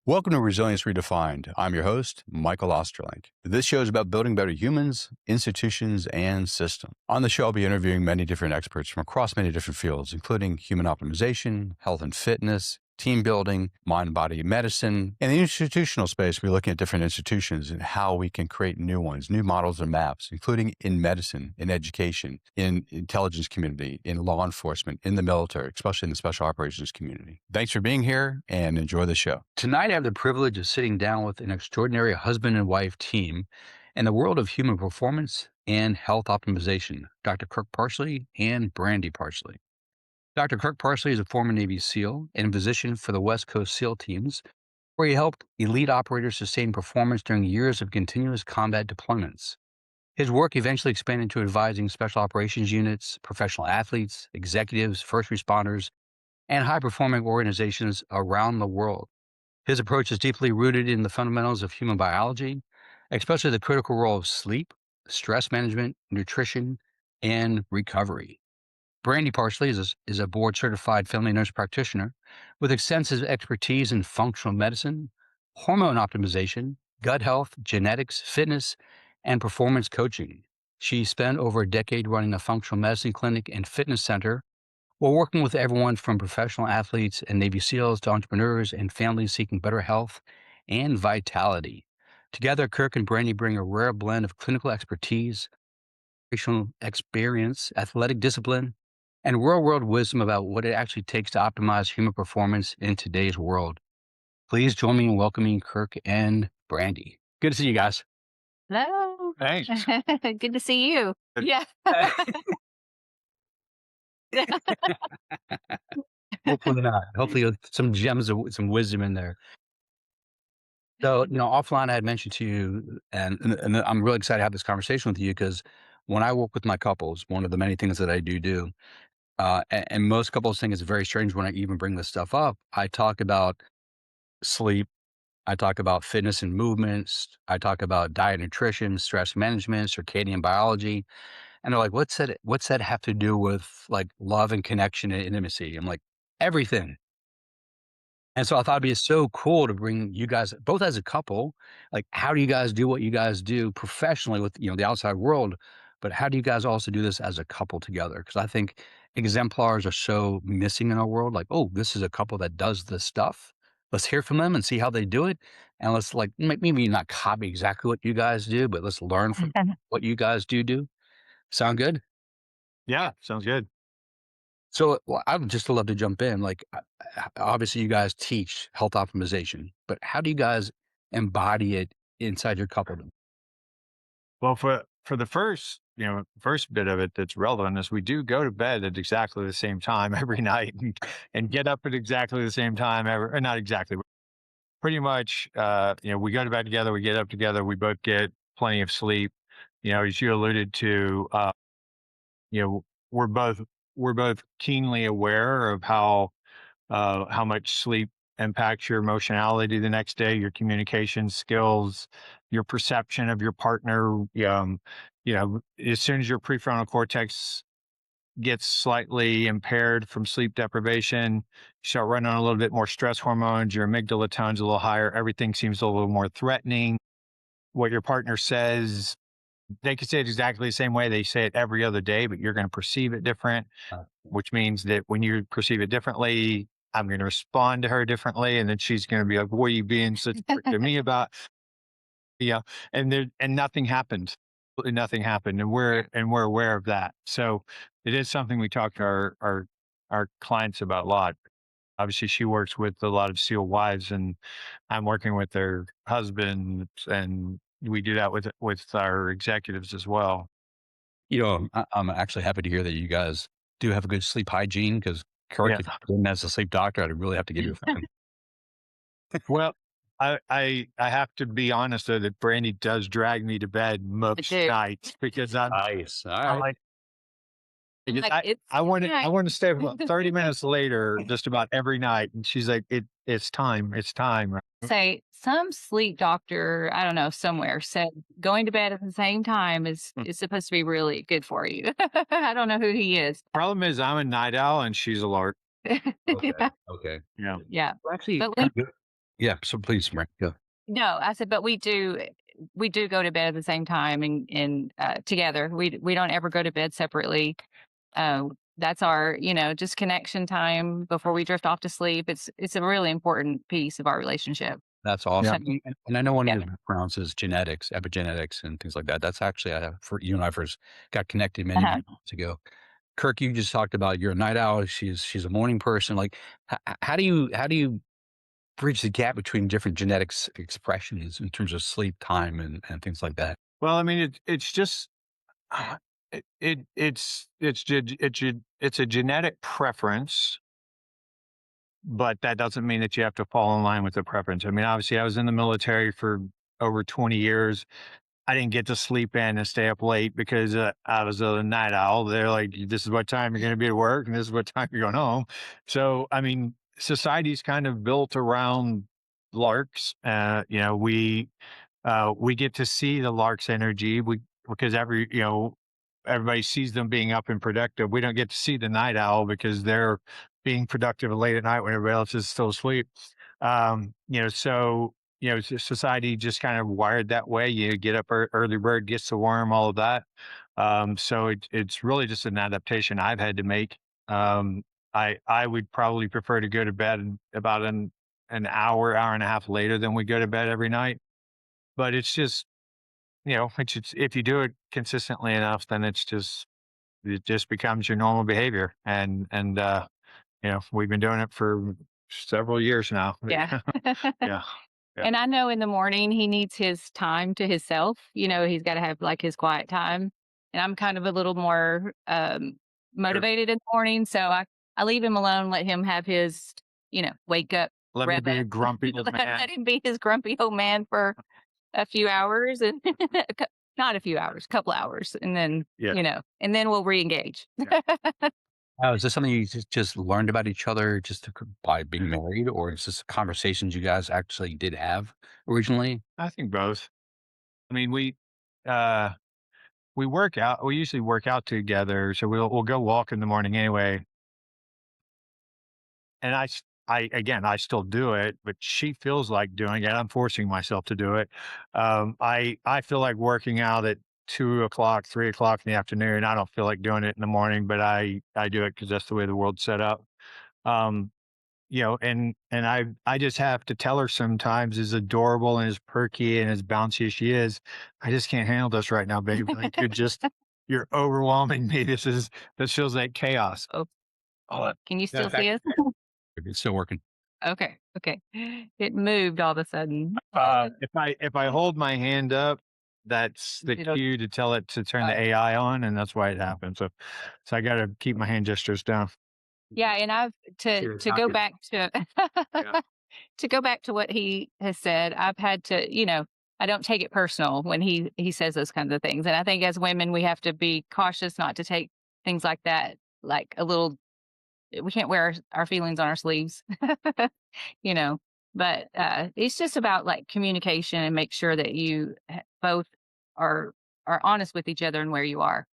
Welcome to Resilience Redefined. I'm your host, Michael Ostrolenk. This show is about building better humans, institutions, and systems. On the show, I'll be interviewing many different experts from across many different fields, including human optimization, health and fitness, team building, mind-body medicine. In the institutional space, we're looking at different institutions and how we can create new ones, new models and maps, including in medicine, in education, in intelligence community, in law enforcement, in the military, especially in the special operations community. Thanks for being here and enjoy the show. Tonight, I have the privilege of sitting down with an extraordinary husband and wife team in the world of human performance and health optimization, Dr. Kirk Parsley and Brandy Parsley. Dr. Kirk Parsley is a former Navy SEAL and physician for the West Coast SEAL teams, where he helped elite operators sustain performance during years of continuous combat deployments. His work eventually expanded to advising special operations units, professional athletes, executives, first responders, and high-performing organizations around the world. His approach is deeply rooted in the fundamentals of human biology, especially the critical role of sleep, stress management, nutrition, and recovery. Brandy Parsley is a board-certified family nurse practitioner with extensive expertise in functional medicine, hormone optimization, gut health, genetics, fitness, and performance coaching. She spent over a decade running a functional medicine clinic and fitness center while working with everyone from professional athletes and Navy SEALs to entrepreneurs and families seeking better health and vitality. Together, Kirk and Brandy bring a rare blend of clinical expertise, operational experience, athletic discipline, and real-world wisdom about what it actually takes to optimize human performance in today's world. Please join me in welcoming Kirk and Brandy. Good to see you guys. Hello. Thanks. Good to see you. Yeah. Hopefully not. Hopefully some gems of some wisdom in there. So, offline, I had mentioned to you, and I'm really excited to have this conversation with you because when I work with my couples, one of the many things that I do, and most couples think it's very strange when I even bring this stuff up. I talk about sleep. I talk about fitness and movements. I talk about diet, nutrition, stress management, circadian biology. And they're like, what's that have to do with like love and connection and intimacy? I'm like, everything. And so I thought it'd be so cool to bring you guys both as a couple. Like, how do you guys do what you guys do professionally with, the outside world? But how do you guys also do this as a couple together? Because I think exemplars are so missing in our world. Like, oh, this is a couple that does this stuff. Let's hear from them and see how they do it. And let's like maybe not copy exactly what you guys do, but let's learn from what you guys do. Sound good? Yeah, sounds good. So, well, I would just love to jump in. Like, obviously, you guys teach health optimization, but how do you guys embody it inside your coupledom? Well, for the first bit of it that's relevant is we do go to bed at exactly the same time every night and get up at exactly the same time or not exactly, but pretty much we go to bed together, we get up together, we both get plenty of sleep. As you alluded to, you know, we're both keenly aware of how much sleep impacts your emotionality the next day, your communication skills, your perception of your partner. As soon as your prefrontal cortex gets slightly impaired from sleep deprivation, you start running on a little bit more stress hormones, your amygdala tone's a little higher, everything seems a little more threatening. What your partner says, they could say it exactly the same way. They say it every other day, but you're going to perceive it different, which means that when you perceive it differently, I'm going to respond to her differently. And then she's going to be like, what are you being such a prick to me about? Yeah. And nothing happened. Absolutely nothing happened. And we're aware of that. So it is something we talk to our clients about a lot. Obviously she works with a lot of SEAL wives and I'm working with their husbands, and we do that with our executives as well. I'm actually happy to hear that you guys do have a good sleep hygiene because Kirk, Yeah. if you didn't as a sleep doctor, I'd really have to give you a phone. Well, I have to be honest though that Brandy does drag me to bed most do. nights because Nice. All I'm right. like Like, it's I want to yeah. I want to stay up about 30 minutes later just about every night, and she's like it's time. Right? Say some sleep doctor, I don't know, somewhere said going to bed at the same time is supposed to be really good for you. I don't know who he is. Problem is I'm a night owl and she's a lark. Okay. Yeah. Okay. Yeah. Yeah. Well, actually, But kind we of good. Yeah. So please, Frank, go. No, I said, but we do go to bed at the same time and together. We don't ever go to bed separately. Uh, that's our, just connection time before we drift off to sleep. It's a really important piece of our relationship. That's Yeah. awesome. And I know one of your Together. backgrounds is genetics, epigenetics, and things like that. That's actually, for you and I first got connected many, Uh-huh. many months ago. Kirk, you just talked about you're a night owl. She's a morning person. Like, how do you bridge the gap between different genetics expressions in terms of sleep time and things like that? Well, I mean, it's just it's a genetic preference, but that doesn't mean that you have to fall in line with the preference. I mean, obviously, I was in the military for over 20 years. I didn't get to sleep in and stay up late because I was a night owl. They're like, this is what time you're going to be at work, and this is what time you're going home. So, I mean, society's kind of built around larks. We get to see the lark's energy. Because everybody sees them being up and productive. We don't get to see the night owl because they're being productive late at night when everybody else is still asleep. Society just kind of wired that way. You get up early bird gets the worm, all of that. It's really just an adaptation I've had to make. Um, I would probably prefer to go to bed about an hour and a half later than we go to bed every night. But it's just if you do it consistently enough, then it just becomes your normal behavior. We've been doing it for several years now. Yeah. Yeah. Yeah. And I know in the morning he needs his time to himself. He's got to have like his quiet time. And I'm kind of a little more Sure. motivated in the morning. So I leave him alone, let him have his, wake up, Let me rev be up, a grumpy old man. let him be his grumpy old man for a few hours and not a few hours, couple hours. And then, Yeah. and then we'll re-engage. Yeah. Oh, is this something you just learned about each other by being married, or is this conversations you guys actually did have originally? I think both. I mean, uh, we work out. We usually work out together, so we'll go walk in the morning anyway. And I still do it, but she feels like doing it. I'm forcing myself to do it. I feel like working out at 2 o'clock, 3 o'clock in the afternoon. I don't feel like doing it in the morning, but I do it because that's the way the world's set up. Um, and I just have to tell her sometimes, as adorable and as perky and as bouncy as she is, I just can't handle this right now, baby. Like you're overwhelming me. This feels like chaos. Oh, Oh, can you no, still see us? It's still working. Okay. Okay. It moved all of a sudden. if I hold my hand up, that's the It'll, cue to tell it to turn the uh, AI on, and that's why it happens. So I got to keep my hand gestures down. yeah. And I've Sure, to go back to yeah. to go back to what he has said, I've had to, I don't take it personal when he says those kinds of things. And I think as women, we have to be cautious not to take things like that, like a little. We can't wear our feelings on our sleeves, you know. But it's just about like communication and make sure that you both are are honest with each other and where you are,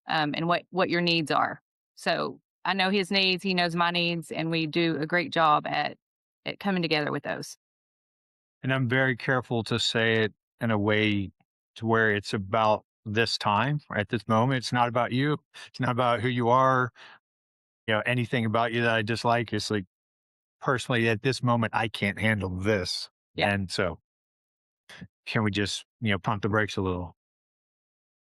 and what your needs are. So I know his needs, he knows my needs, and we do a great job at coming together with those. And I'm very careful to say it in a way to where it's about this time, or at this moment. It's not about you. It's not about who you are. Anything about you that I dislike. It's like personally at this moment, I can't handle this. Yeah. And so can we just, pump the brakes a little?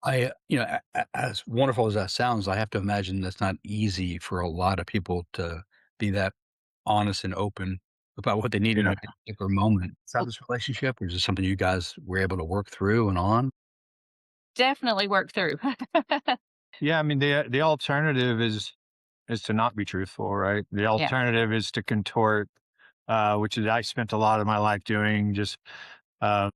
As wonderful as that sounds, I have to imagine that's not easy for a lot of people to be that honest and open about what they need in Yeah. a particular moment. Is that this relationship, or is it something you guys were able to work through and on? Definitely work through. Yeah. I mean, the alternative is to not be truthful, right? The Yeah. alternative is to contort, which is I spent a lot of my life doing. Just uh,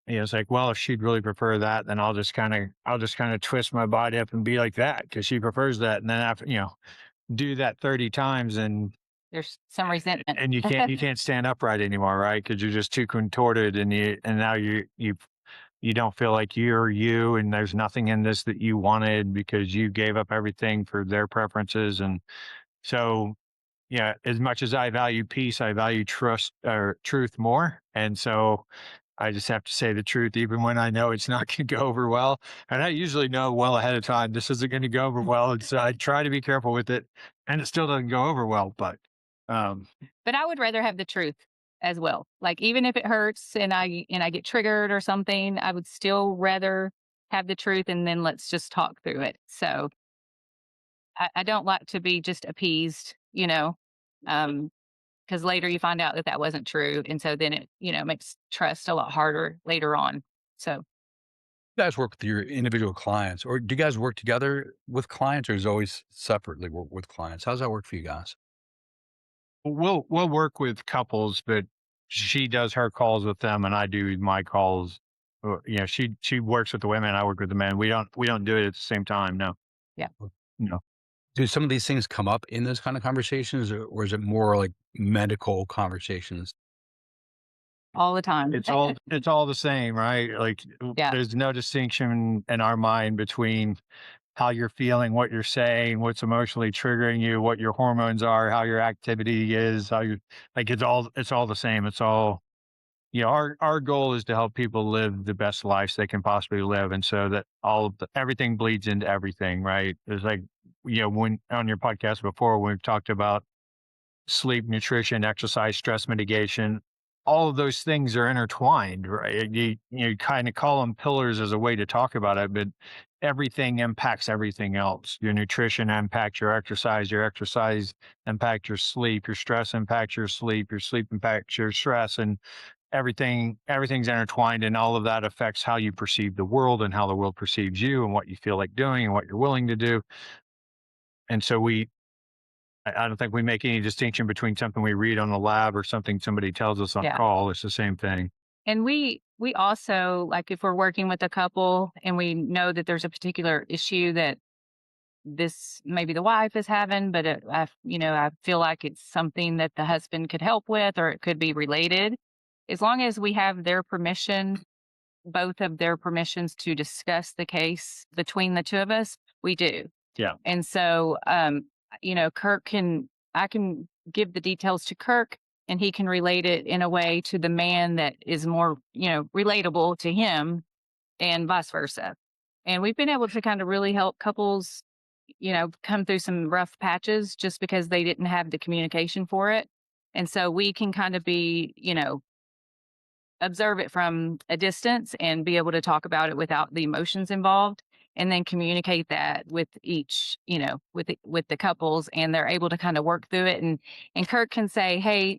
it's like, well, if she'd really prefer that, then I'll just kind of twist my body up and be like that because she prefers that, and then after do that 30 times, There's some resentment. and you can't stand upright anymore, right? Because you're just too contorted, and now you don't feel like you're you, and there's nothing in this that you wanted because you gave up everything for their preferences, and so. yeah, as much as I value peace, I value trust or truth more. And so I just have to say the truth, even when I know it's not going to go over well. And I usually know well ahead of time this isn't going to go over well. And so I try to be careful with it, and it still doesn't go over well. Um, But I would rather have the truth as well. Like, even if it hurts and I get triggered or something, I would still rather have the truth, and then let's just talk through it. So I don't like to be just appeased, because later you find out that that wasn't true. And so then it, makes trust a lot harder later on. So You guys work with your individual clients, or do you guys work together with clients, or is it always separately work with clients? How does that work for you guys? we'll work with couples, but she does her calls with them, and I do my calls. She works with the women, I work with the men. We don't do it at the same time. No, yeah, no. Do some of these things come up in those kind of conversations, or is it more like medical conversations? all the time. It's all the same, right? Like Yeah, there's no distinction in our mind between how you're feeling, what you're saying, what's emotionally triggering you, what your hormones are, how your activity is, how you like it's all the same. It's all our goal is to help people live the best lives they can possibly live. And so that everything bleeds into everything, right? It's like, when on your podcast before, we've talked about sleep, nutrition, exercise, stress mitigation, all of those things are intertwined, right? You kind of call them pillars as a way to talk about it, but everything impacts everything else. Your nutrition impacts your exercise impacts your sleep, your stress impacts your sleep impacts your stress, and everything's intertwined, and all of that affects how you perceive the world and how the world perceives you and what you feel like doing and what you're willing to do. And so I don't think we make any distinction between something we read on the lab or something somebody tells us on yeah. call. It's the same thing. And we also, like, if we're working with a couple and we know that there's a particular issue that this maybe the wife is having, but I feel like it's something that the husband could help with, or it could be related. As long as we have their permission, both of their permissions to discuss the case between the two of us, we do. Yeah. And so, I can give the details to Kirk, and he can relate it in a way to the man that is more, relatable to him, and vice versa. And we've been able to kind of really help couples, come through some rough patches just because they didn't have the communication for it. And so we can kind of be, observe it from a distance and be able to talk about it without the emotions involved, and then communicate that with each, with the couples, and they're able to kind of work through it. And Kirk can say, hey,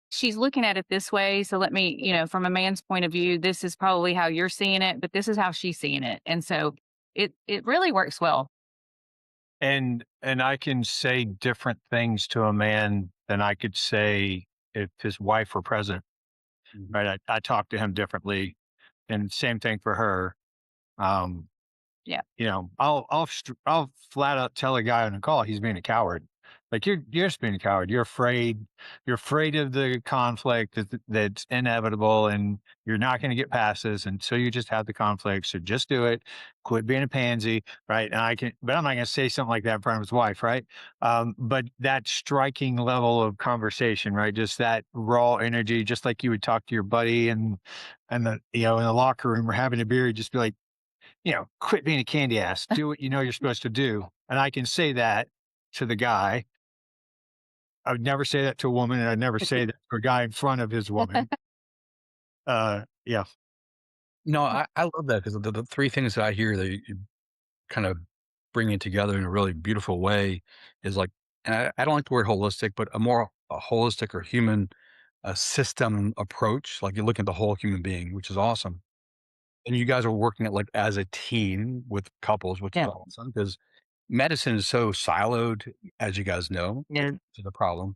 she's looking at it this way, so let me, from a man's point of view, this is probably how you're seeing it, but this is how she's seeing it. And so it really works well. And I can say different things to a man than I could say if his wife were present. Mhm. Right. I talk to him differently. And same thing for her. Um, Yeah. I'll flat out tell a guy on a call he's being a coward. Like you're just being a coward. You're afraid of the conflict that's inevitable, and you're not going to get past this until you just have the conflict. So just do it. Quit being a pansy, right? But I'm not going to say something like that in front of his wife, right? But that striking level of conversation, right? Just that raw energy, just like you would talk to your buddy and in the locker room or having a beer, just be like, quit being a candy ass. Do what you know you're supposed to do. And I can say that to the guy. I would never say that to a woman, and I'd never say that to a guy in front of his woman. Yeah, No, I love that because the three things that I hear that you kind of bring it together in a really beautiful way is like, and I don't like the word holistic, but a holistic or human system approach. Like you look at the whole human being, which is awesome. And you guys are working at like as a team with couples, which is Yeah. awesome because medicine is so siloed, as you guys know, Yeah. to the problem.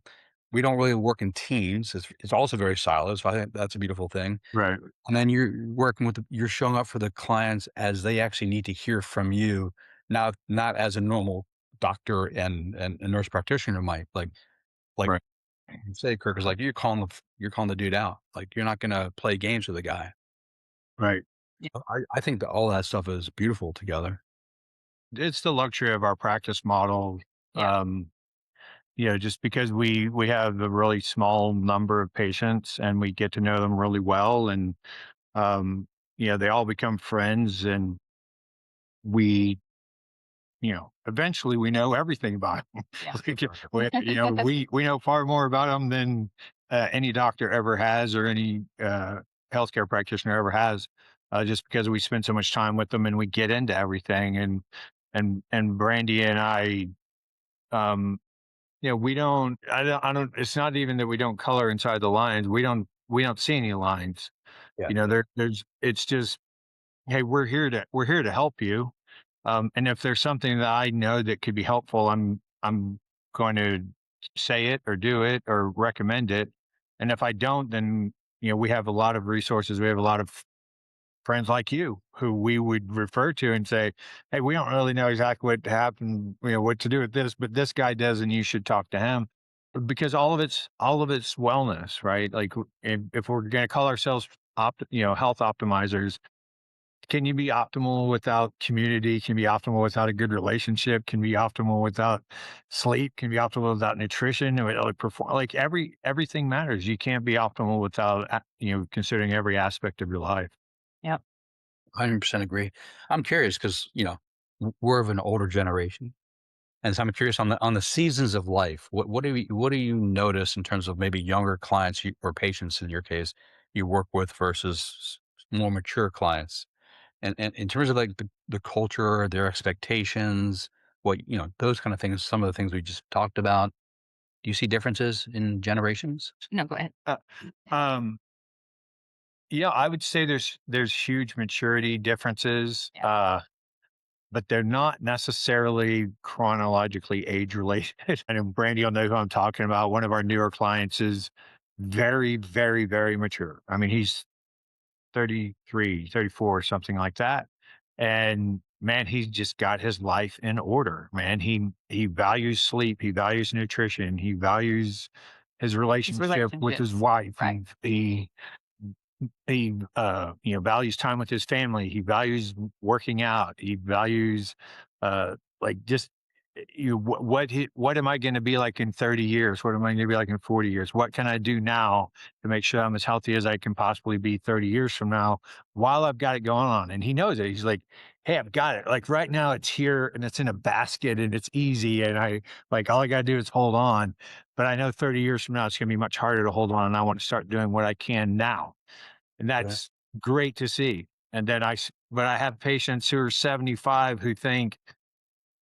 We don't really work in teams. It's also very siloed. So I think that's a beautiful thing. right, And then you're showing up for the clients as they actually need to hear from you, not as a normal doctor and a nurse practitioner might. Like right, you say, Kirk, is like you're calling the dude out. Like you're not gonna play games with the guy. right. Yeah. I think that all that stuff is beautiful together. It's the luxury of our practice model. Yeah. Um, just because we have a really small number of patients and we get to know them really well, and um, they all become friends, and we eventually we know everything about them. Yeah. Like, we know far more about them than any doctor ever has, or any healthcare practitioner ever has, just because we spend so much time with them and we get into everything. And Brandy and I, um, we don't. I don't. It's not even that we don't color inside the lines. We don't see any lines. Yeah. There's. It's just, hey, we're here to help you. And if there's something that I know that could be helpful, I'm going to say it or do it or recommend it. And if I don't, then we have a lot of resources. We have a lot of friends like you who we would refer to and say, "Hey, we don't really know exactly what happened, what to do with this, but this guy does, and you should talk to him." Because all of it's wellness, right? Like, if we're going to call ourselves health optimizers, can you be optimal without community? Can you be optimal without a good relationship? Can you be optimal without sleep? Can you be optimal without nutrition? Like, everything matters. You can't be optimal without considering every aspect of your life. Yep. 100% agree. I'm curious because, we're of an older generation. And so I'm curious on the seasons of life. What do you notice in terms of maybe younger clients or patients in your case you work with versus more mature clients? And in terms of like the culture, their expectations, those kind of things, some of the things we just talked about. Do you see differences in generations? No, go ahead. Uh, um, yeah, I would say there's huge maturity differences. Yeah. But they're not necessarily chronologically age related. I know Brandy will know who I'm talking about. One of our newer clients is very, very, very mature. I mean, he's 33, 34, something like that. And man, he's just got his life in order, man. He values sleep, he values nutrition, he values his These relationship with his relationships. wife. Right. He values time with his family. He values working out. He values, like, just what am I going to be like in 30 years? What am I going to be like in 40 years? What can I do now to make sure I'm as healthy as I can possibly be 30 years from now while I've got it going on? And he knows it. He's like, hey, I've got it. Like, right now it's here and it's in a basket and it's easy. And all I got to do is hold on. But I know 30 years from now, it's going to be much harder to hold on. And I want to start doing what I can now. And Right. that's great to see. And then but I have patients who are 75 who think,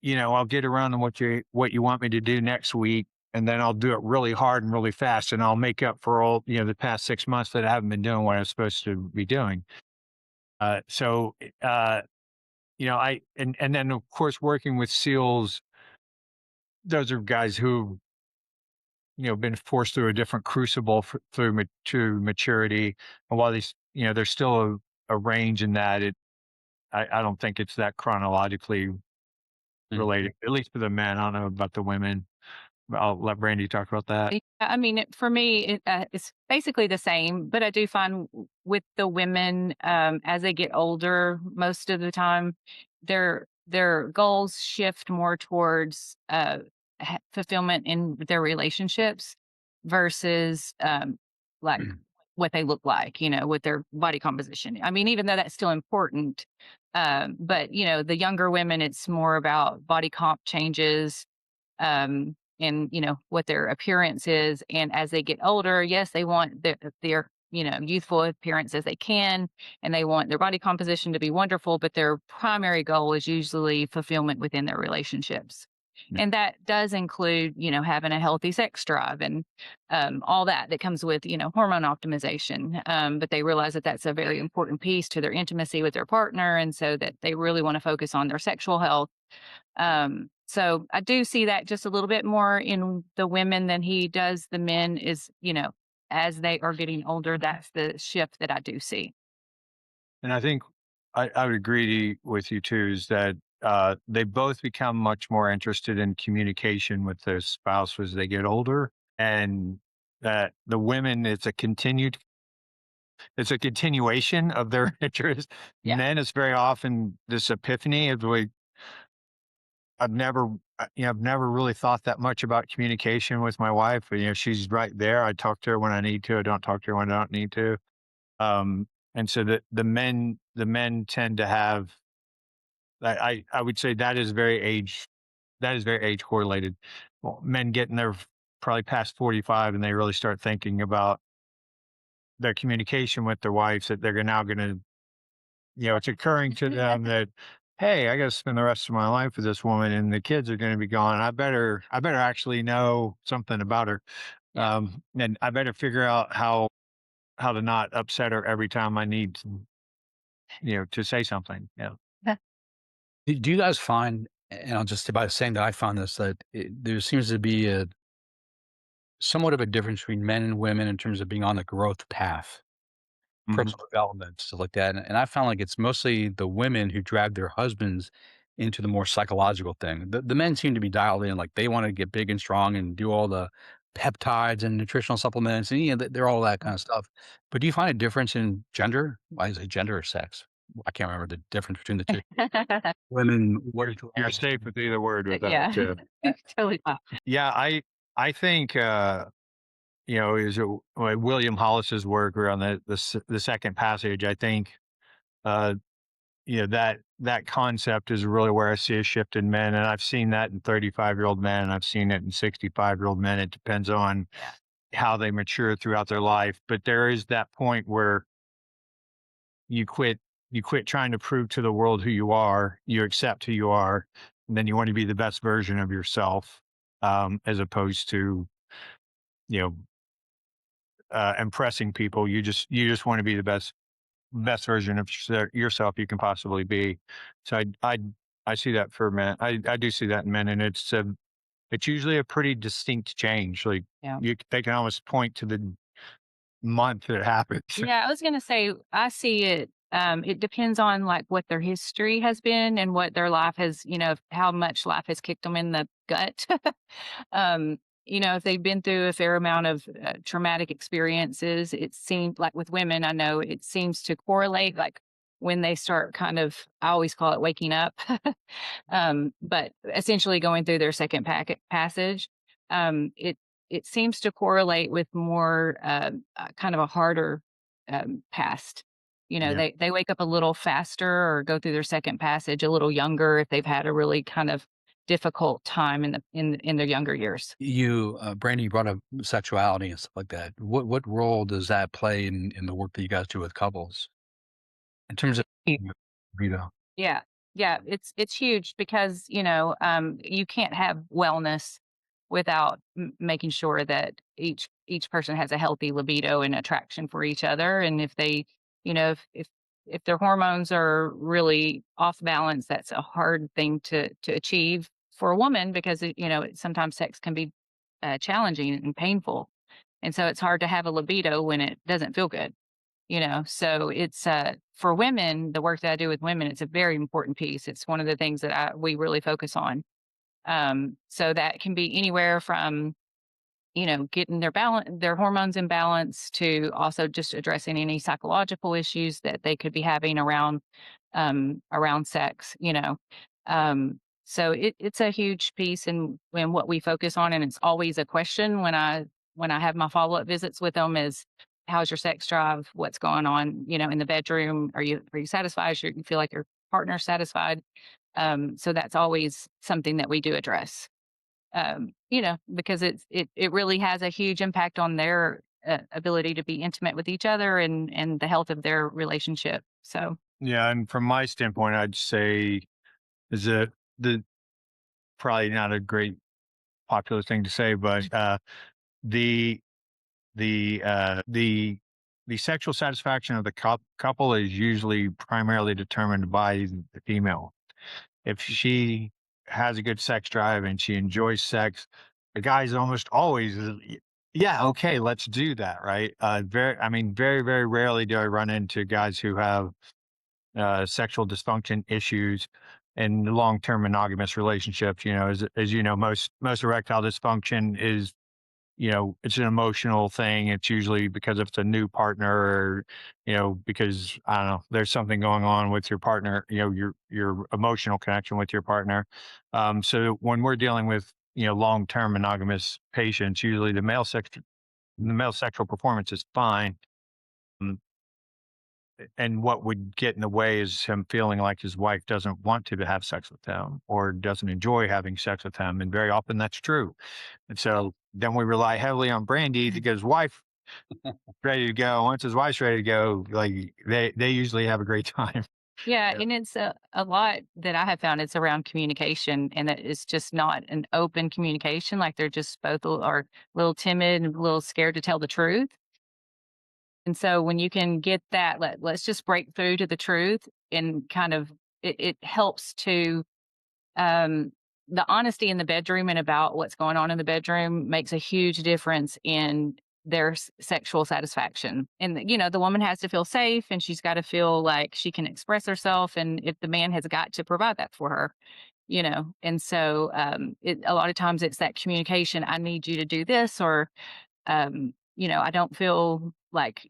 I'll get around to what you want me to do next week, and then I'll do it really hard and really fast, and I'll make up for all, the past 6 months that I haven't been doing what I'm supposed to be doing. So, and then of course working with SEALs, those are guys who, been forced through a different crucible to maturity. And while there's still a range in that, I don't think it's that chronologically Mm. related, at least for the men. I don't know about the women. I'll let Brandy talk about that. Yeah, I mean, for me, it's basically the same, but I do find with the women, as they get older, most of the time, their goals shift more towards fulfillment in their relationships versus like what they look like, with their body composition. I mean, even though that's still important, but the younger women, it's more about body comp changes, and what their appearance is. And as they get older, yes, they want their youthful appearance as they can, and they want their body composition to be wonderful, but their primary goal is usually fulfillment within their relationships. Yeah. And that does include, having a healthy sex drive and all that comes with, hormone optimization. But they realize that that's a very important piece to their intimacy with their partner. And so that they really want to focus on their sexual health. So I do see that just a little bit more in the women than he does the men is, as they are getting older, that's the shift that I do see. And I think I would agree with you too, is that they both become much more interested in communication with their spouse as they get older. And that the women, it's a continuation of their interest. Yeah. Men, it's very often this epiphany of like, I've never really thought that much about communication with my wife. She's right there. I talk to her when I need to. I don't talk to her when I don't need to. And so the men tend to have, I would say that is very age correlated. Well, men getting there probably past 45 and they really start thinking about their communication with their wives, that they're now going to, it's occurring to them that, hey, I got to spend the rest of my life with this woman and the kids are going to be gone. I better actually know something about her. Yeah. And I better figure out how to not upset her every time I need to say something. Yeah. Do you guys find, and I'll just by saying that I found this, that there seems to be a somewhat of a difference between men and women in terms of being on the growth path, Mhm. personal development, stuff like that. And I found like it's mostly the women who drag their husbands into the more psychological thing. The men seem to be dialed in, like they want to get big and strong and do all the peptides and nutritional supplements, and they're all that kind of stuff. But do you find a difference in gender? Why is it gender or sex? I can't remember the difference between the two. Women, what is You're safe with either word with that Yeah. too. Totally fine. Yeah, I think is William Hollis's work around the second passage. I think uh, that concept is really where I see a shift in men, and I've seen that in 35-year-old men, and I've seen it in 65-year-old men. It depends on Yeah. how they mature throughout their life, but there is that point where you quit you quit trying to prove to the world who you are. You accept who you are, and then you want to be the best version of yourself, as opposed to you know impressing people. You just want to be the best version of yourself you can possibly be. So I see that for men. I do see that in men, and it's usually a pretty distinct change. Like Yeah. they can almost point to the month it happens. Yeah, I was gonna say I see it. It depends on like what their history has been and what their life has, how much life has kicked them in the gut. um, if they've been through a fair amount of traumatic experiences, it seems like with women, I know it seems to correlate. Like when they start kind of, I always call it waking up, but essentially going through their second passage. It seems to correlate with more kind of a harder past. Yeah. They wake up a little faster or go through their second passage a little younger if they've had a really kind of difficult time in their younger years. Brandy, you brought up sexuality and stuff like that. What role does that play in the work that you guys do with couples in terms of libido? Yeah. Yeah, it's huge because, you can't have wellness without making sure that each person has a healthy libido and attraction for each other. And if they, if their hormones are really off balance, that's a hard thing to achieve for a woman because sometimes sex can be challenging and painful, and so it's hard to have a libido when it doesn't feel good. So it's for women, the work that I do with women, it's a very important piece. It's one of the things that we really focus on. So that can be anywhere from getting their hormones in balance, to also just addressing any psychological issues that they could be having around sex. So it's a huge piece in what we focus on, and it's always a question when I have my follow up visits with them is, how's your sex drive? What's going on? In the bedroom? Are you satisfied? You feel like your partner's satisfied? So that's always something that we do address. Because it really has a huge impact on their ability to be intimate with each other and the health of their relationship. So Yeah, and from my standpoint, I'd say is that the probably not a great popular thing to say, but the the sexual satisfaction of the couple is usually primarily determined by the female. If she has a good sex drive and she enjoys sex, the guy's almost always, yeah, okay, let's do that, right? Very, very rarely do I run into guys who have sexual dysfunction issues in long-term monogamous relationships. As you know, most erectile dysfunction is it's an emotional thing. It's usually because if it's a new partner or, because I don't know, there's something going on with your partner, your emotional connection with your partner. So when we're dealing with, long-term monogamous patients, usually the male sexual performance is fine. um, And what would get in the way is him feeling like his wife doesn't want to have sex with him or doesn't enjoy having sex with him. And very often that's true. And so then we rely heavily on Brandy to get his wife ready to go. Once his wife's ready to go, like they usually have a great time. Yeah, Yeah. and it's a lot that I have found it's around communication, and that it's just not an open communication. Like they're just both are a little timid and a little scared to tell the truth. And so when you can get that, let's just break through to the truth and kind of it helps to um, the honesty in the bedroom and about what's going on in the bedroom makes a huge difference in their sexual satisfaction. And the woman has to feel safe, and she's got to feel like she can express herself. And if the man has got to provide that for her, and so a lot of times it's that communication. I need you to do this, or I don't feel like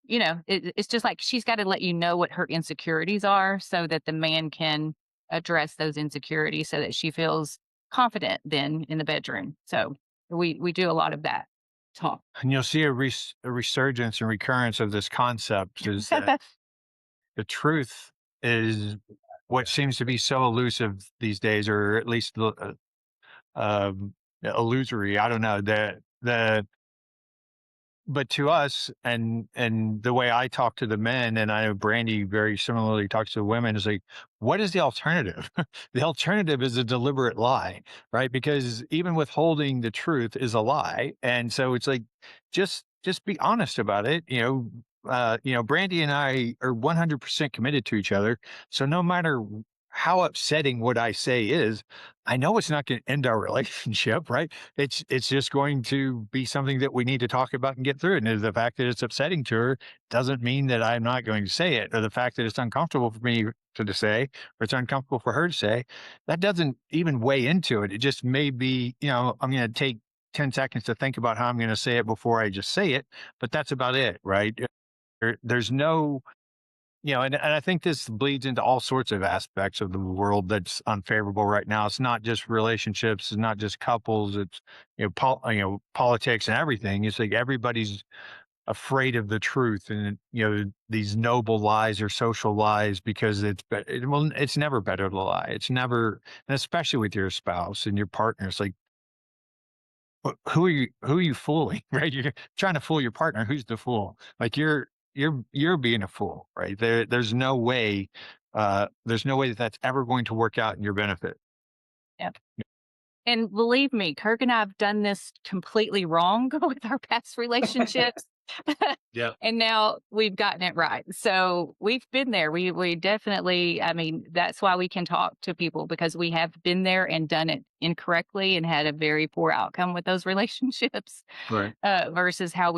it's just like she's got to let you know what her insecurities are so that the man can address those insecurities so that she feels confident then in the bedroom. So we do a lot of that talk. And you'll see a resurgence and recurrence of this concept is that the truth is what seems to be so elusive these days, or at least illusory. I don't know. But to us, and the way I talk to the men, and I know Brandy very similarly talks to the women, is like, what is the alternative? The alternative is a deliberate lie, right? Because even withholding the truth is a lie, and so it's like, just be honest about it. Brandy and I are 100% committed to each other, so no matter how upsetting what I say is, I know it's not going to end our relationship, right? It's just going to be something that we need to talk about and get through. And the fact that it's upsetting to her doesn't mean that I'm not going to say it, or the fact that it's uncomfortable for me to say, or it's uncomfortable for her to say, that doesn't even weigh into it. It just may be, I'm going to take 10 seconds to think about how I'm going to say it before I just say it, but that's about it, right? There's no, and I think this bleeds into all sorts of aspects of the world that's unfavorable right now. It's not just relationships, it's not just couples, it's politics and everything. It's like everybody's afraid of the truth, and these noble lies or social lies, because it's never better to lie. It's never, and especially with your spouse and your partner. It's like, who are you fooling? Right? You're trying to fool your partner. Who's the fool? Like you're being a fool, right? There's no way that that's ever going to work out in your benefit. Yep. And believe me, Kirk and I have done this completely wrong with our past relationships. Yeah. And now we've gotten it right. So we've been there. We definitely, I mean, that's why we can talk to people, because we have been there and done it incorrectly and had a very poor outcome with those relationships, Right. versus how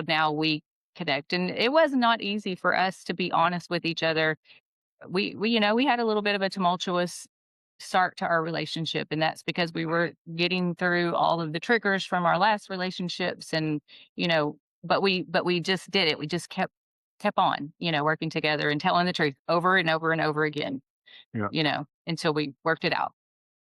now we connect. And it was not easy for us to be honest with each other. We had a little bit of a tumultuous start to our relationship, and that's because we were getting through all of the triggers from our last relationships. And but we just did it. We just kept on, working together and telling the truth over and over and over again, Yeah. until we worked it out.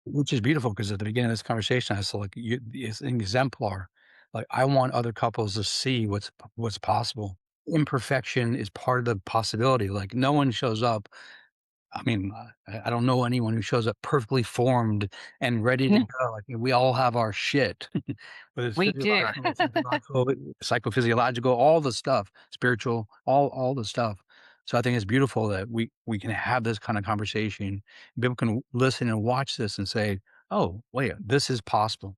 Which is beautiful because at the beginning of this conversation, I said, like, it's an exemplar. Like, I want other couples to see what's possible. Imperfection is part of the possibility. Like, no one shows up. I mean, I don't know anyone who shows up perfectly formed and ready to Yeah, go. Like, we all have our shit, whether it's we do. physiological, psychological, psychophysiological, all the stuff, spiritual, all the stuff. So I think it's beautiful that we can have this kind of conversation. People can listen and watch this and say, "Oh, wait, this is possible."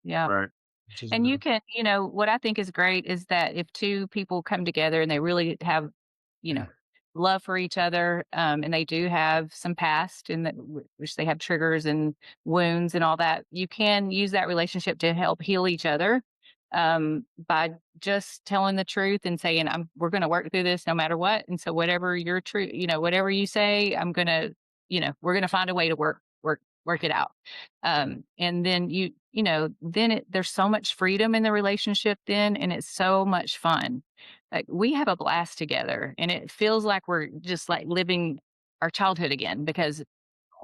Yeah. Right. Which is And you can, what I think is great is that if two people come together and they really have, you know, love for each other, and they do have some past, and that which they have triggers and wounds and all that, you can use that relationship to help heal each other, by just telling the truth and saying, we're going to work through this no matter what. And so whatever your truth, whatever you say, I'm going to, we're going to find a way to work work it out. And then there's so much freedom in the relationship then, and it's so much fun. Like we have a blast together, and it feels like we're just like living our childhood again because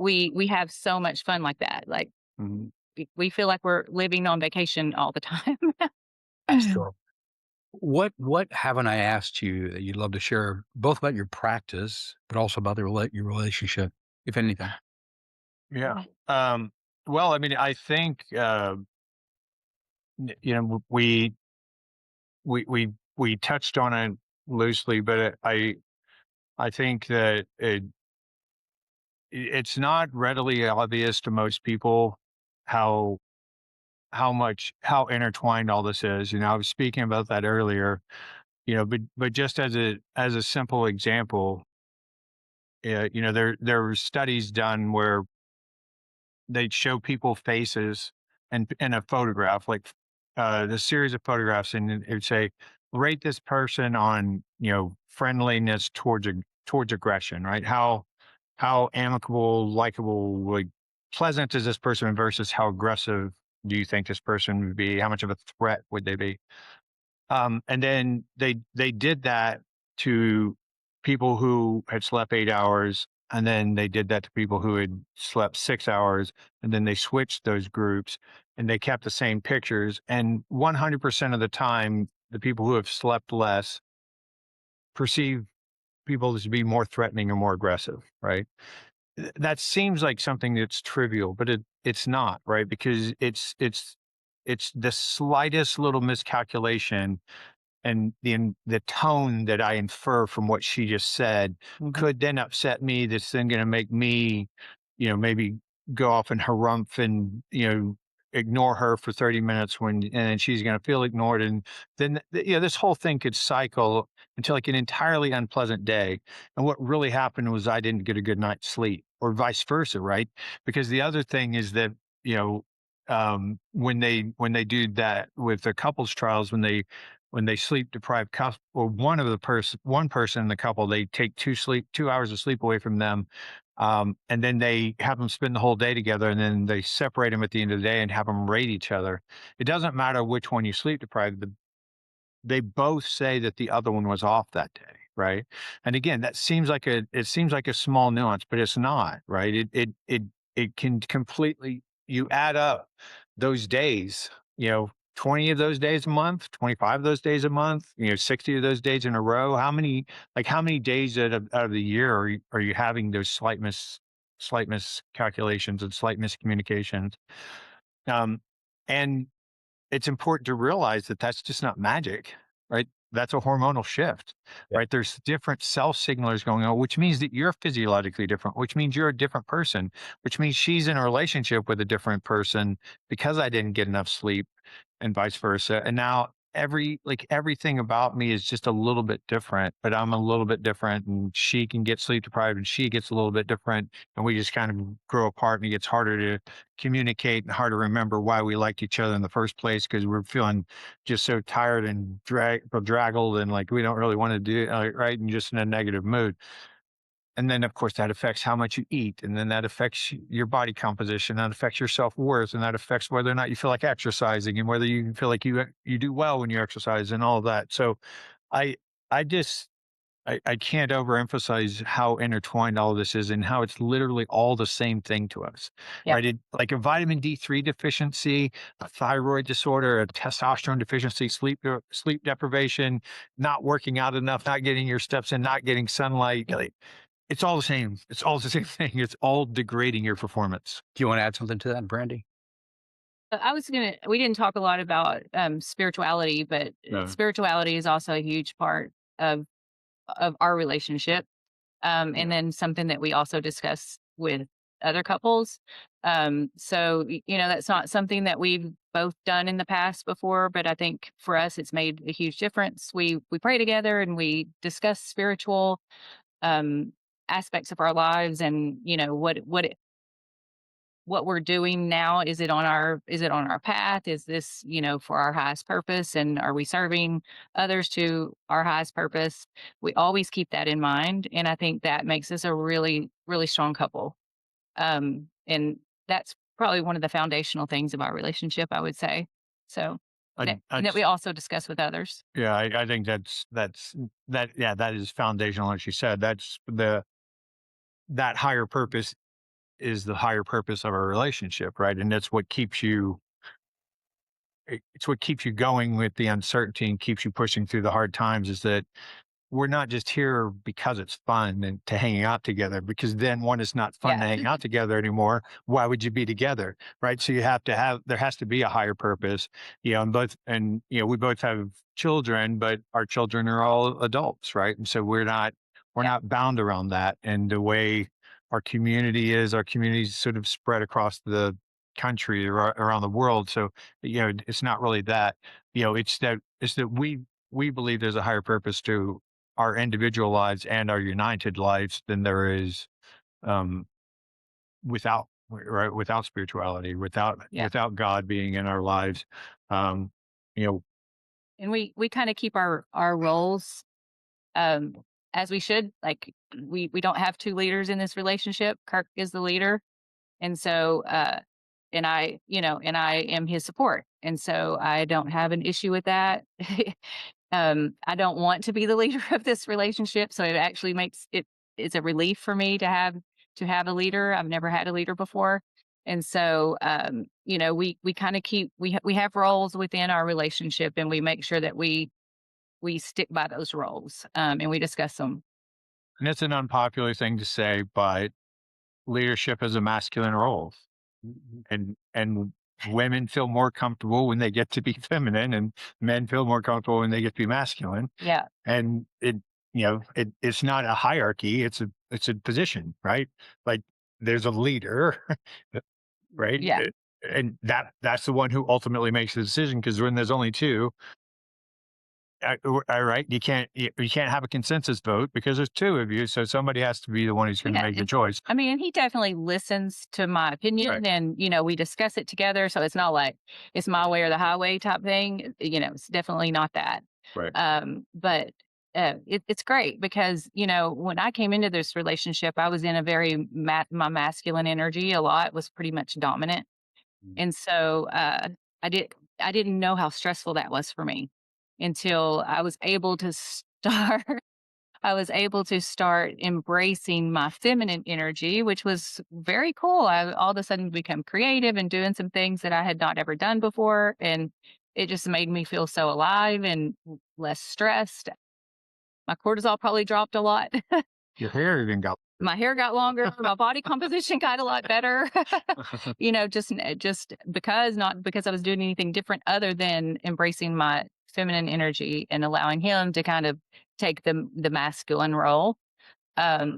we have so much fun like that. Like Mhm. we feel like we're living on vacation all the time. That's true. What haven't I asked you that you'd love to share, both about your practice, but also about your relationship, if anything? Yeah. Well, I mean, I think we touched on it loosely, but I think that it's not readily obvious to most people how how intertwined all this is. I was speaking about that earlier. But just as a simple example, there were studies done where they'd show people faces and in a photograph, like the series of photographs, and it would say, rate this person on friendliness towards aggression, right? How amicable, likable, like pleasant is this person versus how aggressive do you think this person would be? How much of a threat would they be? And then they did that to people who had slept 8 hours, and then they did that to people who had slept 6 hours, and then they switched those groups, and they kept the same pictures. And 100% of the time, the people who have slept less perceive people to be more threatening or more aggressive, right? That seems like something that's trivial, but it's not, right? Because it's the slightest little miscalculation, and the tone that I infer from what she just said could then upset me. That's then going to make me, maybe go off in harumph and ignore her for 30 minutes and then she's going to feel ignored, and then this whole thing could cycle into like an entirely unpleasant day. And what really happened was I didn't get a good night's sleep, or vice versa, right? Because the other thing is that you know when they do that with the couples trials, when they sleep deprive couple, or one person in the couple, they take 2 hours of sleep away from them, and then they have them spend the whole day together, and then they separate them at the end of the day and have them rate each other. It doesn't matter which one you sleep deprived. They both say that the other one was off that day, right? And again, it seems like a small nuance, but it's not, right? It can completely, you add up those days, 20 of those days a month, 25 of those days a month, 60 of those days in a row. How many days out of the year are you having those slight miscalculations and slight miscommunications? Um, and it's important to realize that that's just not magic, right? That's a hormonal shift, Yeah. right? There's different cell signalers going on, which means that you're physiologically different, which means you're a different person, which means she's in a relationship with a different person because I didn't get enough sleep, and vice versa. And now everything about me is just a little bit different, but I'm a little bit different, and she can get sleep deprived and she gets a little bit different. And we just kind of grow apart, and it gets harder to communicate and hard to remember why we liked each other in the first place, because we're feeling just so tired and bedraggled, and like we don't really want to do it, right, and just in a negative mood. And then of course that affects how much you eat, and then that affects your body composition, that affects your self-worth, and that affects whether or not you feel like exercising, and whether you feel like you do well when you exercise, and all of that. So i I just I can't overemphasize how intertwined all of this is, and how it's literally all the same thing to us, Yeah. right? Like a vitamin D3 deficiency, a thyroid disorder, a testosterone deficiency, sleep deprivation, not working out enough, not getting your steps in, not getting sunlight. Like, it's all the same. It's all the same thing. It's all degrading your performance. Do you want to add something to that, Brandy? We didn't talk a lot about spirituality, but No. spirituality is also a huge part of our relationship. And Yeah. then something that we also discuss with other couples. That's not something that we've both done in the past before, but I think for us, it's made a huge difference. We pray together and we discuss spiritual um, aspects of our lives, and what we're doing now. Is it on our path? Is this for our highest purpose, and are we serving others to our highest purpose? We always keep that in mind, and I think that makes us a really really strong couple. And that's probably one of the foundational things of our relationship, I would say. So and that we That's also discuss with others. yeah, I think that is foundational, like you said. That's that higher purpose is the higher purpose of our relationship, right? And that's what keeps you it's what keeps you going with the uncertainty and keeps you pushing through the hard times is that we're not just here because it's fun and to hang out together, because then when it's not fun Yeah. to hang out together anymore, why would you be together? Right. So you have to have, there has to be a higher purpose, we both have children, but our children are all adults. Right. And so we're Yeah. not bound around that. And the way our community's sort of spread across the country or around the world. So, it's not really that, it's that we believe there's a higher purpose to our individual lives and our united lives than there is um, without spirituality, Yeah. without God being in our lives. Um, you know, And we kind of keep our roles um as we should. Like we don't have two leaders in this relationship. Kirk is the leader. And so and I am his support. And so I don't have an issue with that. I don't want to be the leader of this relationship, so it actually makes it's a relief for me to have a leader. I've never had a leader before. And so we kind of keep we have roles within our relationship, and we make sure that we stick by those roles, and we discuss them. and it's an unpopular thing to say, but leadership is a masculine role, and women feel more comfortable when they get to be feminine, and men feel more comfortable when they get to be masculine. Yeah. And it's not a hierarchy, it's a position, right? Like there's a leader, right? Yeah. And that's the one who ultimately makes the decision, because when there's only two, right, you can't have a consensus vote because there's two of you, so somebody has to be the one who's going to Yeah, make the choice. I mean, and he definitely listens to my Right. opinion, and, we discuss it together, so it's not like it's my way or the highway type thing. It's definitely not that. Right. But it's great because, when I came into this relationship, I was in a very my masculine energy a lot was pretty much dominant. And so I did I didn't know how stressful that was for me until I was able to start I was able to start embracing my feminine energy, which was very cool. I all of a sudden become creative and doing some things that I had not ever done before. And it just made me feel so alive and less stressed. My cortisol probably dropped a lot. Your hair even got My hair got longer. My body composition got a lot better. Just because not because I was doing anything different other than embracing my feminine energy and allowing him to kind of take the masculine role.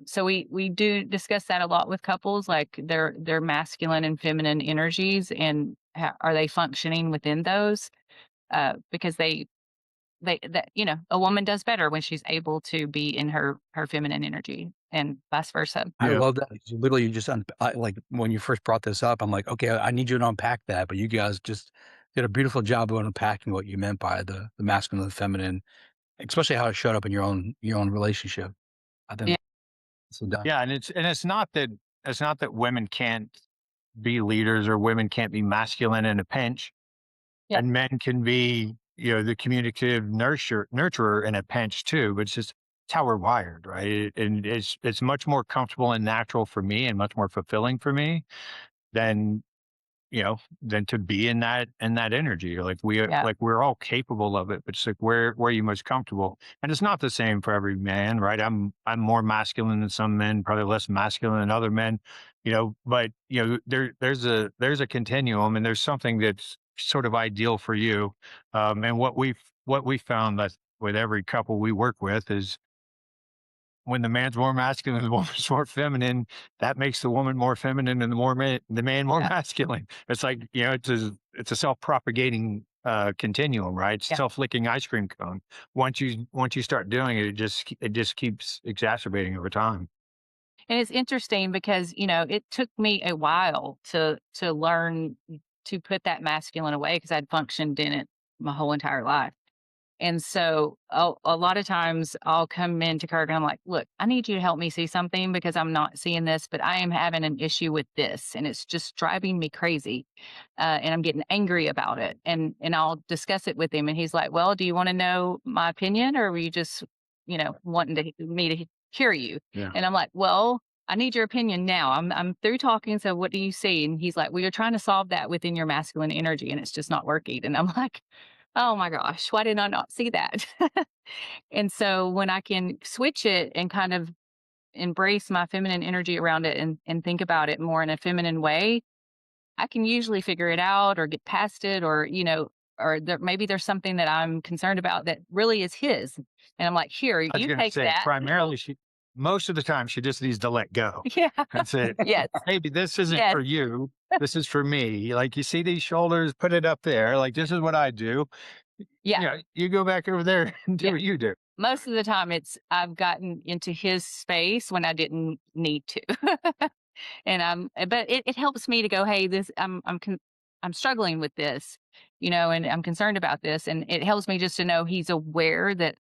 So we do discuss that a lot with couples, like their masculine and feminine energies, and how, are they functioning within those? Because a woman does better when she's able to be in her feminine energy, and vice versa. I yeah. love that. You literally just like, when you first brought this up, I'm like, "Okay, I need you to unpack that," but you guys just did a beautiful job of unpacking what you meant by the masculine and the feminine, especially how it showed up in your own relationship. I think Yeah. so done. Yeah, and it's not that women can't be leaders or women can't be masculine in a pinch, Yeah. and men can be, the communicative nurturer in a pinch too. But it's how we're wired, right? And it's much more comfortable and natural for me, and much more fulfilling for me than than to be in that energy. Yeah. Like we're all capable of it, but it's like where are you most comfortable? And it's not the same for every man, right? I'm more masculine than some men, probably less masculine than other men, but there's a continuum, and there's something that's sort of ideal for you. And what we found that with every couple we work with is when the man's more masculine and the woman's more feminine, that makes the woman more feminine and the man more Yeah. masculine. It's like, it's a self-propagating continuum, right? It's Yeah. self-licking ice cream cone. Once you start doing it, it just keeps exacerbating over time. And it's interesting because, it took me a while to learn to put that masculine away because I'd functioned in it my whole entire life. And so a lot of times I'll come into Kirk and I'm like, look, I need you to help me see something because I'm not seeing this, but I am having an issue with this and it's just driving me crazy. And I'm getting angry about it. And I'll discuss it with him. And he's like, well, do you want to know my opinion or were you just, wanting me to hear you? Yeah. And I'm like, well, I need your opinion now. I'm through talking. So what do you see? And he's like, well, you're trying to solve that within your masculine energy and it's just not working. And I'm like, oh my gosh, why did I not see that? And so when I can switch it and kind of embrace my feminine energy around it and think about it more in a feminine way, I can usually figure it out or get past it or, maybe there's something that I'm concerned about that really is his. And I'm like, here, I was you going to take say, that. primarily, most of the time, she just needs to let go. Yeah. That's it. Yes. Maybe this isn't Yes. for you. This is for me. Like, you see these shoulders, put it up there. Like, this is what I do. Yeah. Yeah, you go back over there and do Yeah. what you do. Most of the time I've gotten into his space when I didn't need to. And but it helps me to go, hey, I'm struggling with this, and I'm concerned about this. And it helps me just to know he's aware that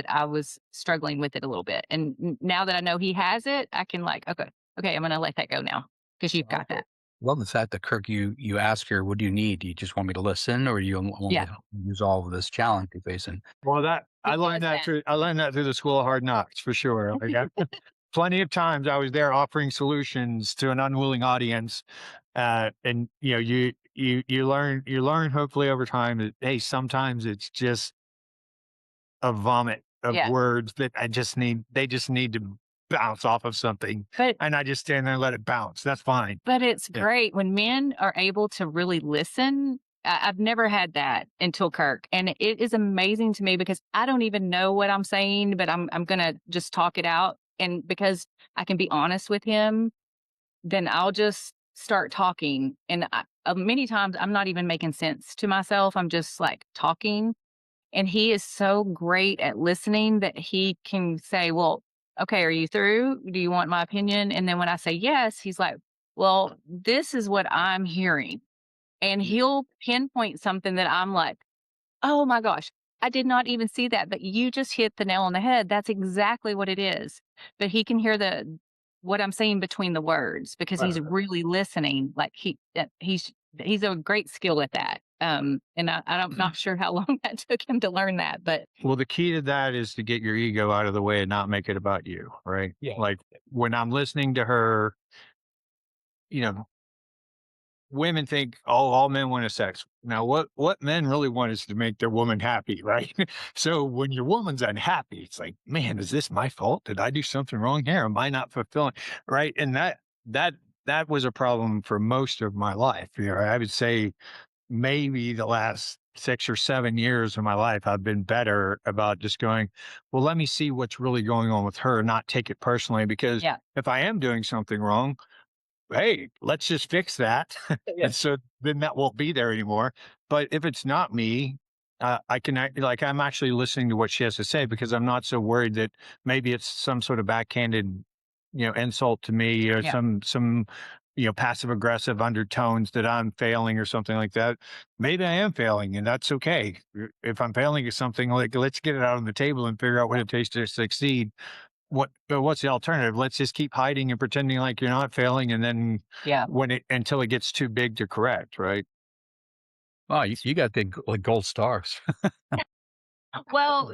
I was struggling with it a little bit. And now that I know he has it, I can like, okay, I'm gonna let that go now because you've got that. Love the fact that Kirk, you ask her, what do you need? Do you just want me to listen or do you want me Yeah. to resolve this challenge you're facing? Well, He I learned does that that. through the school of hard knocks for sure. Like, plenty of times I was there offering solutions to an unwilling audience, and you learn hopefully over time that, hey, sometimes it's just a vomit of Yeah. words that they just need to bounce off of something, But and I just stand there and let it bounce. That's fine. But it's Yeah. great when men are able to really listen. I've never had that until Kirk, and it is amazing to me because I don't even know what I'm saying, but I'm gonna just talk it out, and because I can be honest with him, then I'll just start talking, and many times I'm not even making sense to myself. I'm just like talking, and he is so great at listening that he can say, well, okay, are you through? Do you want my opinion? And then when I say yes, he's like, well, this is what I'm hearing. And he'll pinpoint something that I'm like, oh my gosh, I did not even see that, but you just hit the nail on the head. That's exactly what it is. But he can hear what I'm saying between the words because he's really listening. Like he's a great skill at that. And I'm not sure how long that took him to learn that, but Well, the key to that is to get your ego out of the way and not make it about you, right? Yeah. Like, when I'm listening to her, you know, women think, oh, all men want is sex. Now, what men really want is to make their woman happy, right? So when your woman's unhappy, it's like, man, is this my fault? Did I do something wrong here? Am I not fulfilling? Right? And that was a problem for most of my life. I would say maybe the last 6 or 7 years of my life, I've been better about just going, well, let me see what's really going on with her, not take it personally. Because yeah, if I am doing something wrong, hey, let's just fix that. Yeah. And so then that won't be there anymore. But if it's not me, I can like, I'm actually listening to what she has to say because I'm not so worried that maybe it's some sort of backhanded, insult to me or yeah, some passive aggressive undertones that I'm failing or something like that. Maybe I am failing, and that's okay. If I'm failing at something, like, let's get it out on the table and figure out what it takes to succeed. What's the alternative? Let's just keep hiding and pretending like you're not failing, and then yeah. until it gets too big to correct, right? Wow, you got the like gold stars. Well,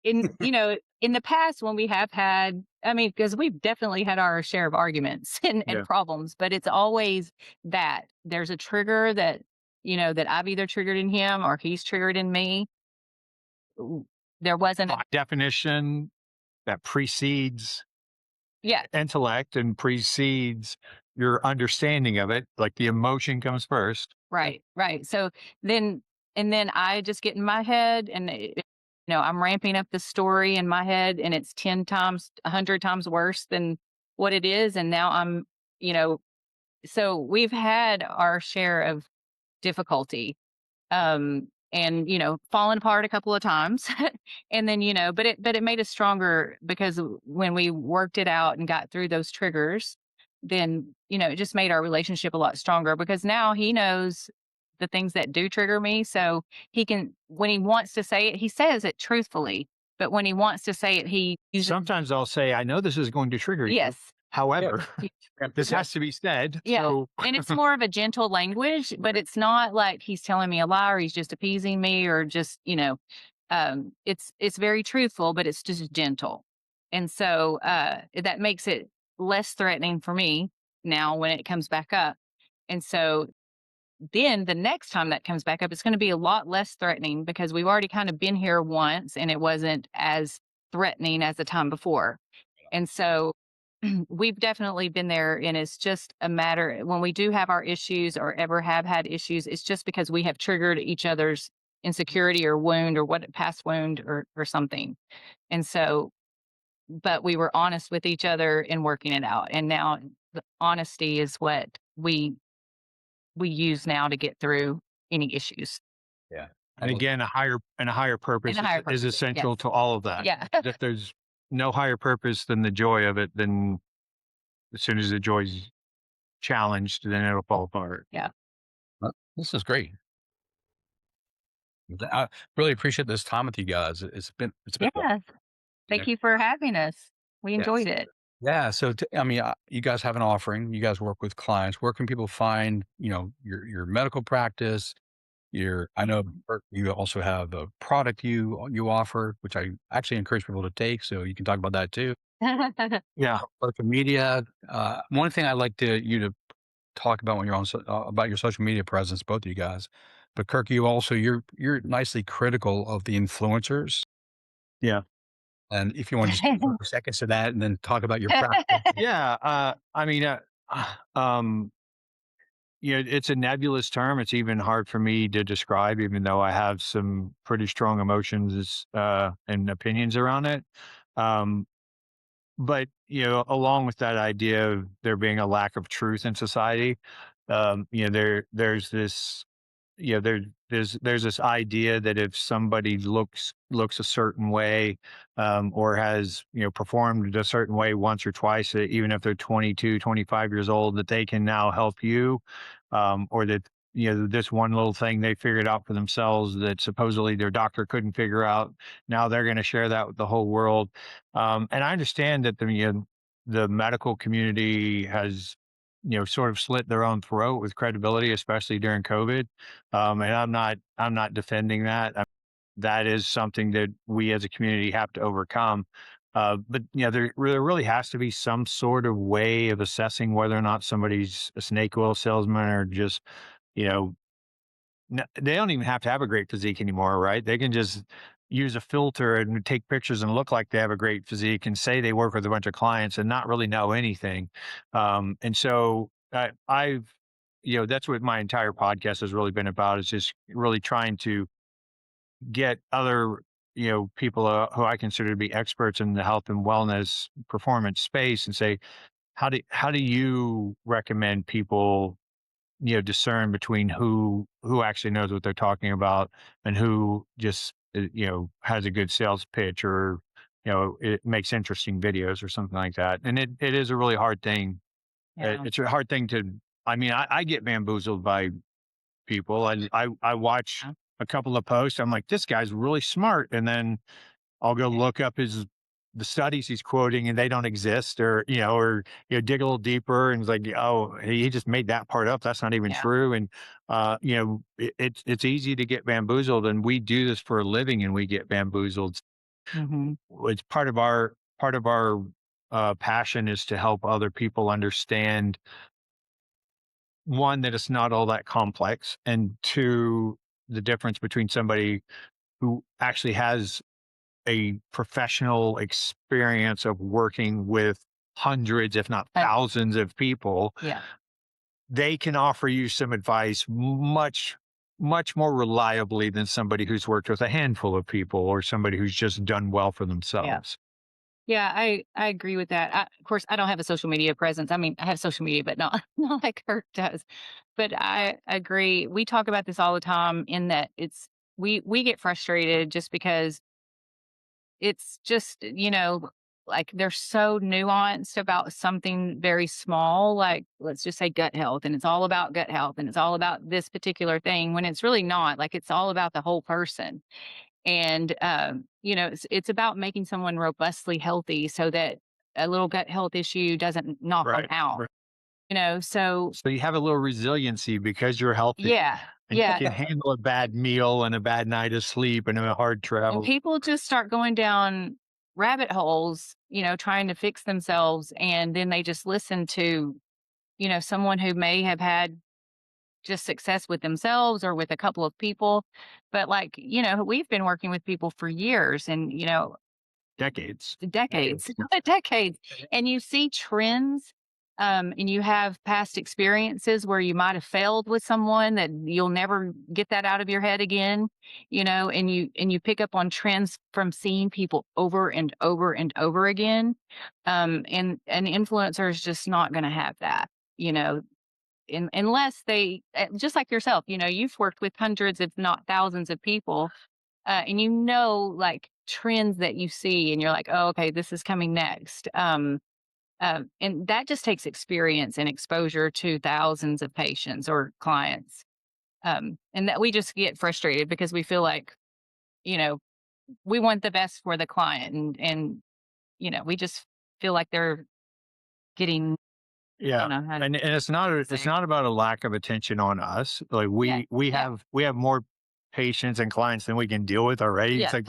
in the past when we have had, I mean, because we've definitely had our share of arguments and Yeah. problems, but it's always that there's a trigger that, that I've either triggered in him or he's triggered in me. There wasn't, Definition that precedes yeah, intellect and precedes your understanding of it, like the emotion comes first. right, right. So then, and then I just get in my head and, I'm ramping up the story in my head and it's 10 times, 100 times worse than what it is. And now you know, so we've had our share of difficulty, and fallen apart a couple of times. And then but it made us stronger because when we worked it out and got through those triggers, then it just made our relationship a lot stronger because now he knows the things that do trigger me. So he can, when he wants to say it, he says it truthfully. But when he wants to say it, he uses, Sometimes I'll say, I know this is going to trigger you. yes. However, Yeah. this has to be said. Yeah. So And it's more of a gentle language, but it's not like he's telling me a lie or he's just appeasing me or just, it's very truthful, but it's just gentle. And so that makes it less threatening for me now when it comes back up. And so then the next time that comes back up, it's going to be a lot less threatening because we've already kind of been here once and it wasn't as threatening as the time before. And so we've definitely been there. And it's just a matter when we do have our issues or ever have had issues, it's just because we have triggered each other's insecurity or wound or what past wound or something. And so, but we were honest with each other in working it out. And now the honesty is what we use now to get through any issues. Yeah. and again, a higher purpose, And a higher is purpose, essential yes. to all of that. Yeah. If there's no higher purpose than the joy of it, then as soon as the joy's challenged, then it'll fall apart. This is great. I really appreciate this time with you guys. It's been Yeah. Thank you for having us. We Yes. enjoyed it. Yeah. So, you guys have an offering. You guys work with clients. Where can people find, your medical practice? I know you also have a product you offer, which I actually encourage people to take. So you can talk about that too. Yeah. Social media. One thing I'd like you to talk about when you're on about your social media presence, both of you guys. But Kirk, you're nicely critical of the influencers. Yeah. And if you want to just give a seconds to that and then talk about your practice. Yeah. Um, it's a nebulous term. It's even hard for me to describe, even though I have some pretty strong emotions and opinions around it. Um, but along with that idea of there being a lack of truth in society, there's this there's this idea that if somebody looks a certain way, or has performed a certain way once or twice, even if they're 22, 25 years old, that they can now help you, or that this one little thing they figured out for themselves that supposedly their doctor couldn't figure out, now they're going to share that with the whole world. And I understand that the medical community has sort of slit their own throat with credibility, especially during COVID. And I'm not defending that. That is something that we as a community have to overcome. But there really has to be some sort of way of assessing whether or not somebody's a snake oil salesman or just, you know, they don't even have to have a great physique anymore, right? They can just use a filter and take pictures and look like they have a great physique and say they work with a bunch of clients and not really know anything. And so that's what my entire podcast has really been about, is just really trying to get other, people who I consider to be experts in the health and wellness performance space and say, how do you recommend people discern between who actually knows what they're talking about and who just has a good sales pitch, or it makes interesting videos or something like that. And it is a really hard thing. Yeah. It's a hard thing to, I get bamboozled by people. I watch Yeah. a couple of posts, I'm like, this guy's really smart, and then I'll go look up the studies he's quoting and they don't exist, or dig a little deeper and it's like, oh, he just made that part up. That's not even Yeah. true. And it's easy to get bamboozled, and we do this for a living and we get bamboozled. Hmm. It's part of our passion is to help other people understand, one, that it's not all that complex, and two, the difference between somebody who actually has a professional experience of working with hundreds, if not thousands of people. Yeah. They can offer you some advice much, much more reliably than somebody who's worked with a handful of people or somebody who's just done well for themselves. Yeah, I agree with that. Of course, I don't have a social media presence. I mean, I have social media, but not not like Kirk does. But I agree. We talk about this all the time. In that we get frustrated just because it's just like they're so nuanced about something very small, like let's just say gut health, and it's all about gut health and it's all about this particular thing when it's really not. Like it's all about the whole person. And it's about making someone robustly healthy so that a little gut health issue doesn't knock them Right. out. Right. So So you have a little resiliency because you're healthy yeah, and you yeah. can handle a bad meal and a bad night of sleep and a hard And travel. people just start going down rabbit holes, trying to fix themselves, and then they just listen to, someone who may have had just success with themselves or with a couple of people. But like, we've been working with people for years and, Decades. decades, decades, and you see trends. And you have past experiences where you might have failed with someone that you'll never get that out of your head again, and you pick up on trends from seeing people over and over and over again. And an influencer is just not going to have that, unless they, just like yourself, you've worked with hundreds, if not thousands of people, and like trends that you see, and you're like, oh, okay, this is coming next. And that just takes experience and exposure to thousands of patients or clients. And that we just get frustrated because we feel like, you know, we want the best for the client, and we just feel like they're getting, I Yeah, don't know how to and it's say. not about a lack of attention on us. Like Yeah, yeah, we have more patients and clients than we can deal with already. It's yeah, like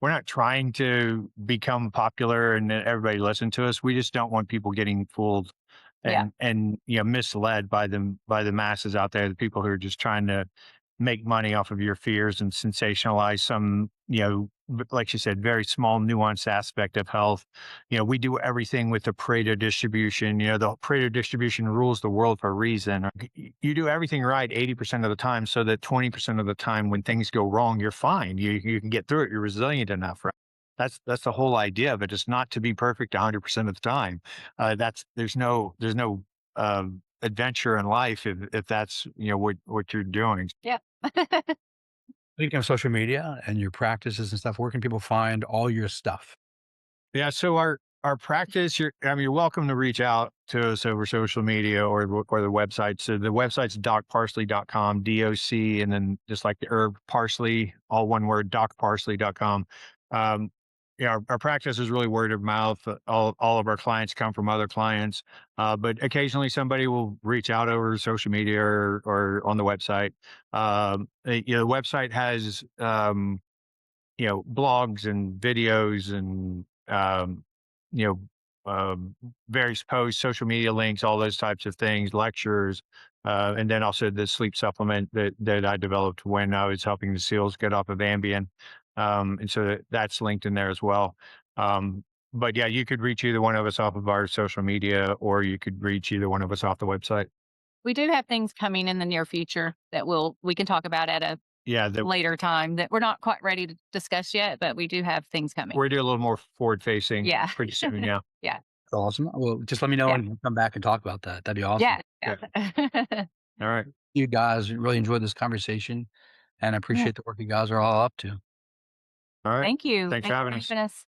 we're not trying to become popular and then everybody listen to us. We just don't want people getting fooled yeah. and misled by the masses out there, the people who are just trying to make money off of your fears and sensationalize some, like you said, very small nuanced aspect of health. We do everything with the Pareto distribution. The Pareto distribution rules the world for a reason. You do everything right 80% of the time so that 20% of the time when things go wrong, you're fine. You can get through it. You're resilient enough, right? That's the whole idea of it. It's not to be perfect 100% of the time. There's no adventure in life if that's what you're doing. Yeah. Speaking of social media and your practices and stuff, where can people find all your stuff? Yeah, so our practice, you're welcome to reach out to us over social media or the website. So the website's docparsley.com, DOC, and then just like the herb parsley, all one word, docparsley.com. Um, our practice is really word of mouth. All of our clients come from other clients, but occasionally somebody will reach out over social media or on the website. The website has blogs and videos and, you know, various posts, social media links, all those types of things, lectures, and then also the sleep supplement that I developed when I was helping the SEALs get off of Ambien. And so that's linked in there as well. But yeah, you could reach either one of us off of our social media, or you could reach either one of us off the website. We do have things coming in the near future that we can talk about at a Yeah, later time that we're not quite ready to discuss yet, but we do have things coming. we're doing a little more forward facing Yeah. pretty soon. Yeah. Yeah. Awesome. Well, just let me know Yeah. and we'll come back and talk about that. That'd be awesome. Yeah. Yeah. Yeah. All right. You guys really enjoyed this conversation and I Yeah. appreciate the work you guys are all up to. All right. Thank you. Thanks for Thanks having for us. having us.